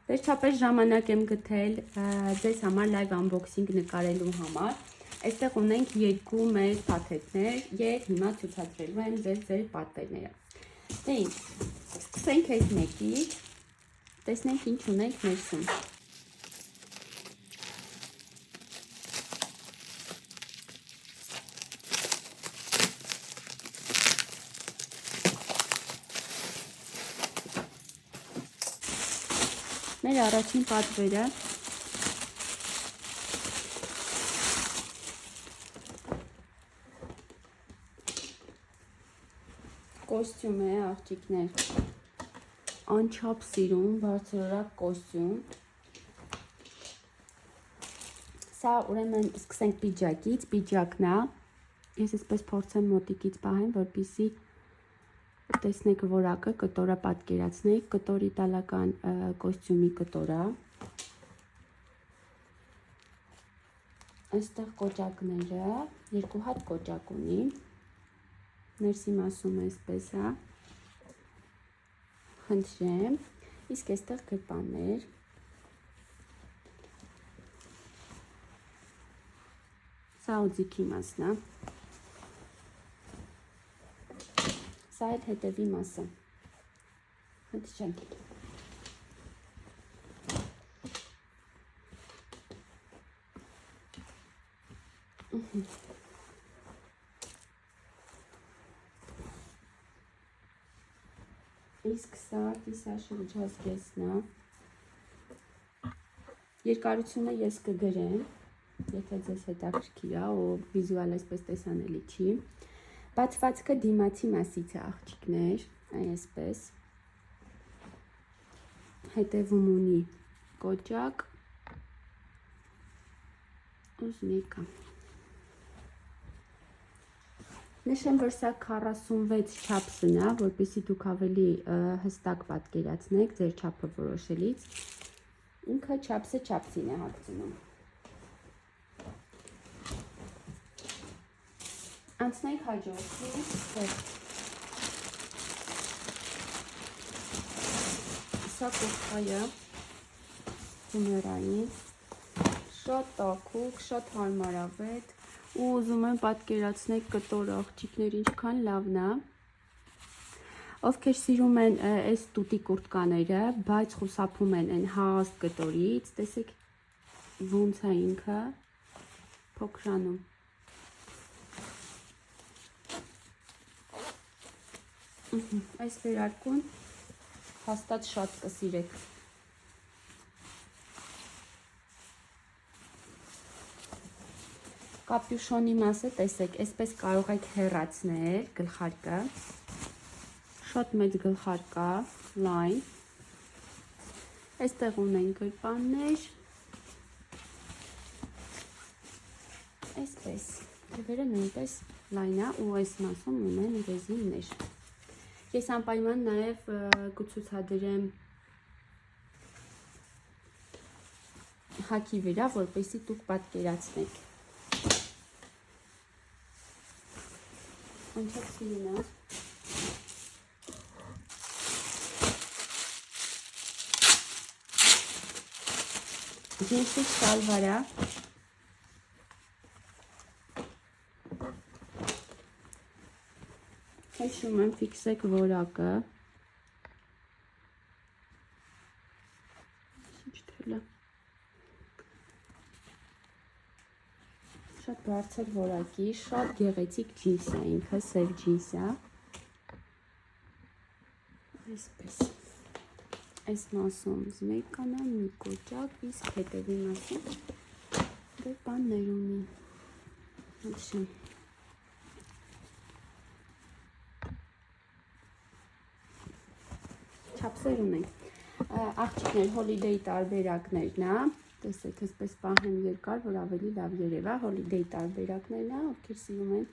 Վերջապես ժամանակ եմ գտել ձեզ համար լայվ unboxing նկարելու համար։ Այստեղ ունենք երկու մեր փաթեթներ եւ հիմա ցուցադրելու եմ ձեր պատվերները։ Դե ինչ, սկսենք այս մեկից, տեսնենք ինչ ունենք ներսում։ Մեր առաջին պատվերը կոստյում է, աղջիկներ, անչափ սիրուն, բարձրորակ կոստյում։ Սա ուրեմն սկսենք պիջակից, պիջակն է, ես այսպես փորձեմ մոտիկից պահեմ, որպեսզի տեսնեք որակը, կտորը պատկերացնեք, կտոր իտալական կոստյումի կտորա։ Այստեղ կոճակները, երկու հատ կոճակ ունի, ներսի մասում այսպես է, խնդրեմ, իսկ այստեղ գրպաններ, սա օձիքի մասն է, սա էլ հետևի մասը, խնդրեմ։ Իսկ սա կիսաշրջազգեստն է, երկարությունը ես կգրեմ, եթե ձեզ հետաքրքիր է, ու վիզուալ այսպես տեսանելի չի, բացվածքը դիմացի մասից է, աղջիկներ, այսպես, հետևում ունի կոճակ, ուզմիկը։ Նշեմ, որ սա 46 չափսն է, որպեսզի դուք ավելի հստակ պատկերացնեք ձեր չափը որոշելիս, ինքը չափսը չափսին է հագցնում։ Անցնենք հաջորդին, սա կոթխայը, հումերային, շատ տաքուկ, շատ հարմարավետ, ու ուզում եմ պատկերացնեք կտոր աղջիկներ ինչքան լավն է։ Ովքեր սիրում են այս տուտի կուրտկաները, բայց խուսափում են այն հաստ կտորից, տեսեք ոնց է ինքը փոքրանում։ Այս վերարկուն հաստատ շատ կսիրեք։ Կապյուշոնի մասը տեսեք, այսպես կարող եք հեռացնել գլխարկը, շատ մեծ գլխարկ է, լայն, այստեղ ունենք գրպաններ, այսպես, թևերը նույնպես լայն է ու այս մասում ունեն ռեզիններ։ Ես անպայման նաև կցուցադրեմ հագի վրա, որպեսզի դուք պատկերացնեք։ Անչափ սիրուն է։ Ջինսի շալվար է։ Հիշում եմ, ֆիքսեք որակը։ Շատ բարձր որակի, շատ գեղեցիկ ջինս է ինքը, սև ջինս է։ Այսպես։ Այս մասում զմեյքան է, մի կոճակ, իսկ հետևի մասում գրպաններ ունի։ Հիշում։ Չափսեր ունենք։ Աղջիկներ, հոլիդեյ տարբերակներն է, տեսեք, այսպես պահեմ երկար, որ ավելի լավ երևա, հոլիդեյ տարբերակներն է, ովքեր սիրում են,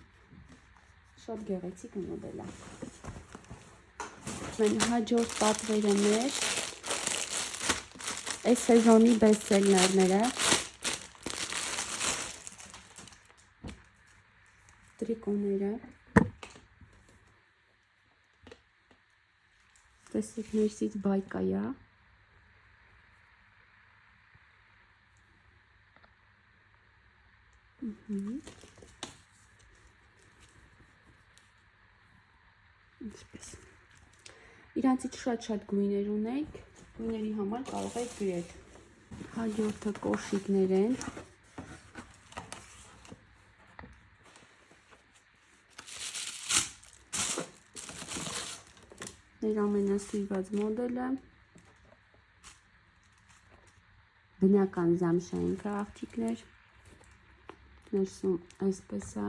շատ գեղեցիկ մոդել է։ Հաջորդ պատվերը մեր, այս սեզոնի բեսթսելլերները, տրիկոները, տեսեք ներսից բայկայա, Ինչպես։ Իրանցից շատ գույներ ունենք, գույների համար կարող եք գրել։ Հաջորդը կոշիկներ են։ Մեր ամենասիրված մոդելը բնական զամշային աղջիկներ, ներսում այսպես է,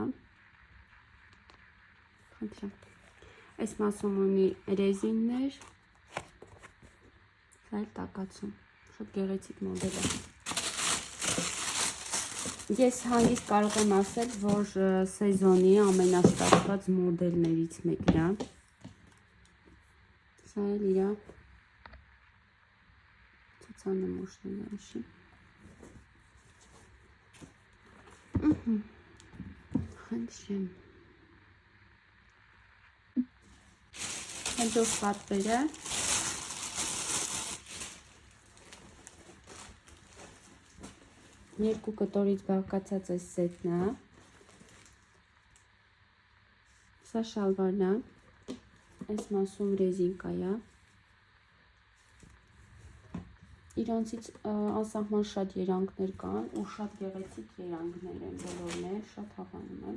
այս մասում ունի ռեզիններ, սա էլ տակացում, շատ գեղեցիկ մոդել է։ Ես հանգիստ կարող եմ ասել, որ սեզոնի ամենաշտապված մոդելներից մեկն է։ Սա էլ իրա ցուցանմուշն է իշի։ Խնդրեմ։ Հաջորդ պատվերը երկու կտորից բաղկացած այս սեթն է։ Սա շալվարն է, այս մասում ռեզինկա է։ Իրանցից անսահման շատ երանգներ կան ու շատ գեղեցիկ երանգներ են բոլորն էլ, շատ հավանում եմ։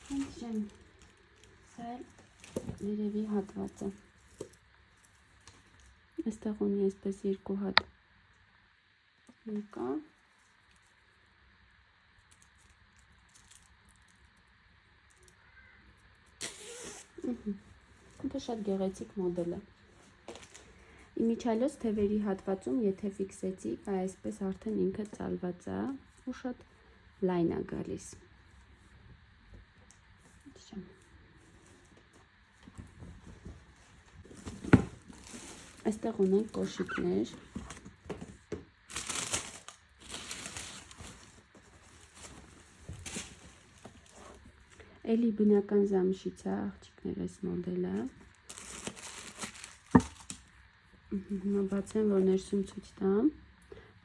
Խնդրեմ, սա էլ երևի հատվածը։ Այստեղ ունի այսպես երկու հատ եկա։ Դա շատ գեղեցիկ մոդել է։ Իմիջիալոց թևերի հատվածում, եթե ֆիքսեցիք, այսպես արդեն ինքը ծալված է ու շատ լայն է գալիս։ Այստեղ ունենք կոշիկներ։ Էլի բնական զամշից է աղջիկներ այս մոդելը։ Հիմա բացեմ, որ ներսում ցույց տամ։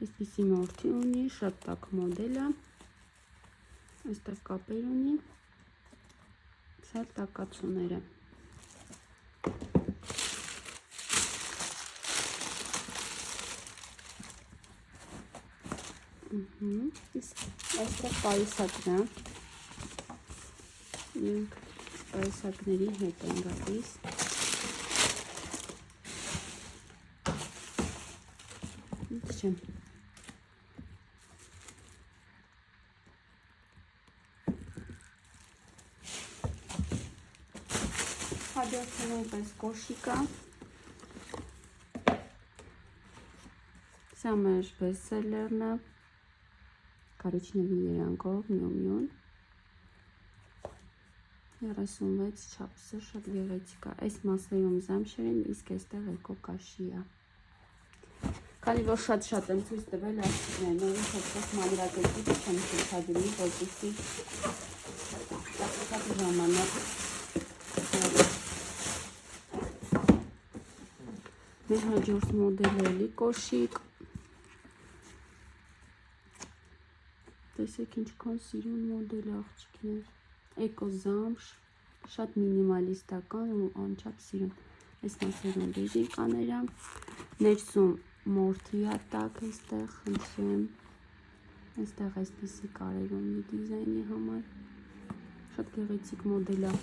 Այսպիսի մորթի ունի, շատ տաք մոդել է։ Այստեղ կապեր ունի։ Սա տակացուները։ Այստեղ պայուսակն է։ Մենք պայուսակների հետ են գալիս։ Ինչեմ։ Հաջորդը նույնպես կոշիկա։ Սա մեր բեսթսելերն է։ Կարիճնևի երանգով միոմյուն 36 չափսը շատ գեղեցիկ է։ Այս մասերում զամշեր են, իսկ այստեղ էկոկաշի է։ Քանի որ շատ եմ ցույց տվել աղջիկներին, նորից հստակ մանրակերպիչ չեմ ցուցադրի, որպեսզի շատ ժամանակ մեր հաջորդ մոդելը էլի կոշիկ։ Տեսեք ինչքան սիրուն մոդել աղջիկներ։ Էկոզամշ, շատ մինիմալիստական ու անչափ սիրուն։ Այս մասերում ռեզինկաները, ներսում մորթի հատակ այստեղ, խնդրեմ։ Այստեղ այսպիսի կարեր ունի դիզայնի համար։ Շատ գեղեցիկ մոդել է։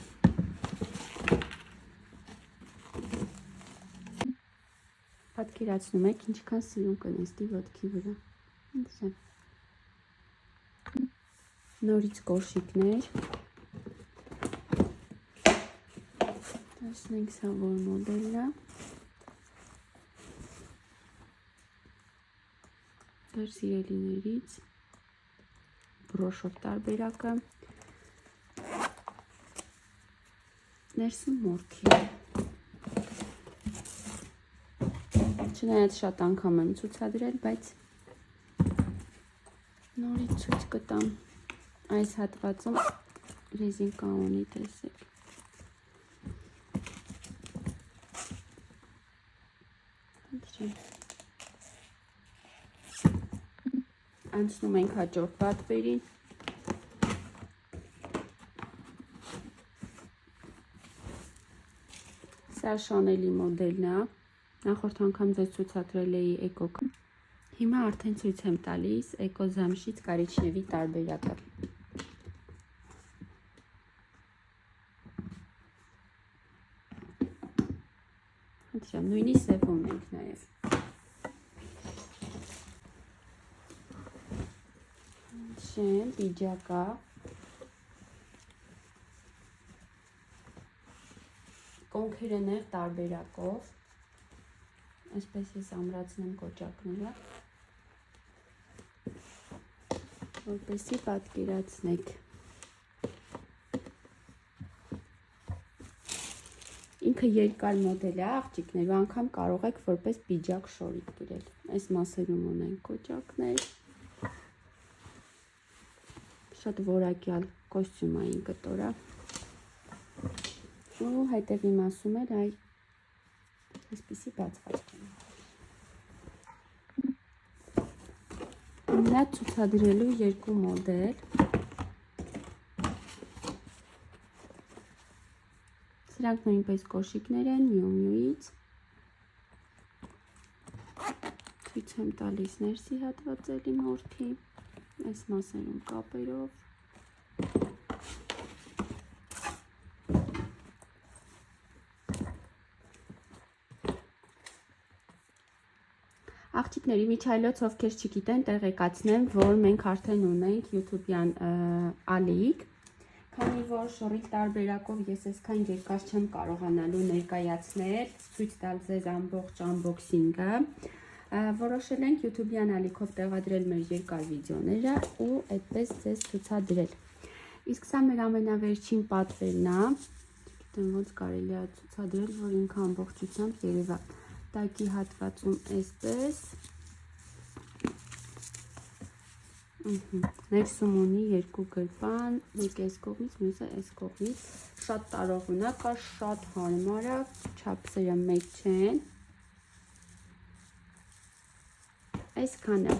Պատկերացնում եք ինչքան սիրուն կնստի ոտքի վրա։ Խնդրեմ։ Նորից կոշիկներ։ Տեսնենք սա որ մոդելն է։ Ձեր սիրելիներից բրոշով տարբերակը։ Ներսում մորթի։ Չնայած շատ անգամ եմ ցուցադրել, բայց նորից ցույց կտամ։ Այս հատվածում ռեզինկա ունի, տեսեք։ Անցնում ենք հաջորդ պատվերին։ Սա Շանելի մոդելն է, նախորդ անգամ ձեզ ցուցադրել էի էկո։ Հիմա արդեն ցույց եմ տալիս էկո զամշից կարիճնևի տարբերակը։ Նույնի սևում ենք նաև։ Շեն, պիջակա։ Կոնքերը նեղ տարբերակով, այսպես ես ամրացնեմ կոճակները, որպեսզի պատկերացնեք։ Ինքը երկար մոդել է, աղջիկներ, ու անգամ կարող եք որպես պիջակ շորիկ գրել։ Այս մասերում ունենք կոճակներ, շատ որակյալ կոստյումային կտոր է։ Ու հետևի մասում էլ այսպիսի բացվածք են։ Նա ցուցադրելու երկու մոդել։ Սրանք նույնպես կոշիկներ են Miu-Miu-ից։ Ցույց եմ տալիս ներսի հատվածելի մորթի, այս մասերում կապերով։ Աղջիկների միջայլոց ովքեր չգիտեն, տեղեկացնեմ, որ մենք արդեն ունենք YouTube-յան ալիք, քանի որ շորիկ տարբերակով ես այսքան երկար չեմ կարողանալու ներկայացնել, ցույց տալ ձեզ ամբողջ unboxing-ը, որոշել ենք YouTube-յան ալիքով տեղադրել մեր երկար վիդեոները ու այդպես ձեզ ցուցադրել։ Իսկ սա մեր ամենավերջին պատվերն է, չգիտեմ ոնց կարելի է ցուցադրել, որ ինքը ամբողջությամբ երևա։ Տակի հատվածում այսպես, ներսում ունի երկու գրպան, մեկը այս կողմից, մյուսը այս կողմից, շատ տարողունակ է, շատ հարմար է, չափսերը մեծ չեն, այսքանը։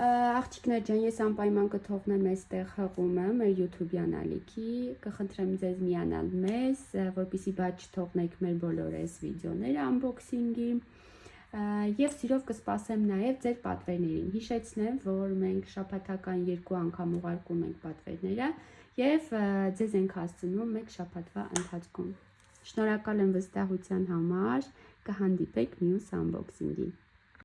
Աղջիկներ ջան, ես անպայման կթողնեմ այստեղ հղումը մեր YouTube-յան ալիքի, կխնդրեմ ձեզ միանալ մեզ, որպեսզի բաց չթողնեք մեր բոլոր այս վիդեոները unboxing-ի, եւ սիրով կսպասեմ նաեւ ձեր պատվերներին։ Հիշեցնեմ, որ մենք շաբաթական 2 անգամ ուղարկում ենք պատվերները եւ ձեզ ենք հասցնում 1 շաբաթվա ընթացքում։ Շնորհակալ եմ վստահության համար, կհանդիպենք մյուս unboxing-ին։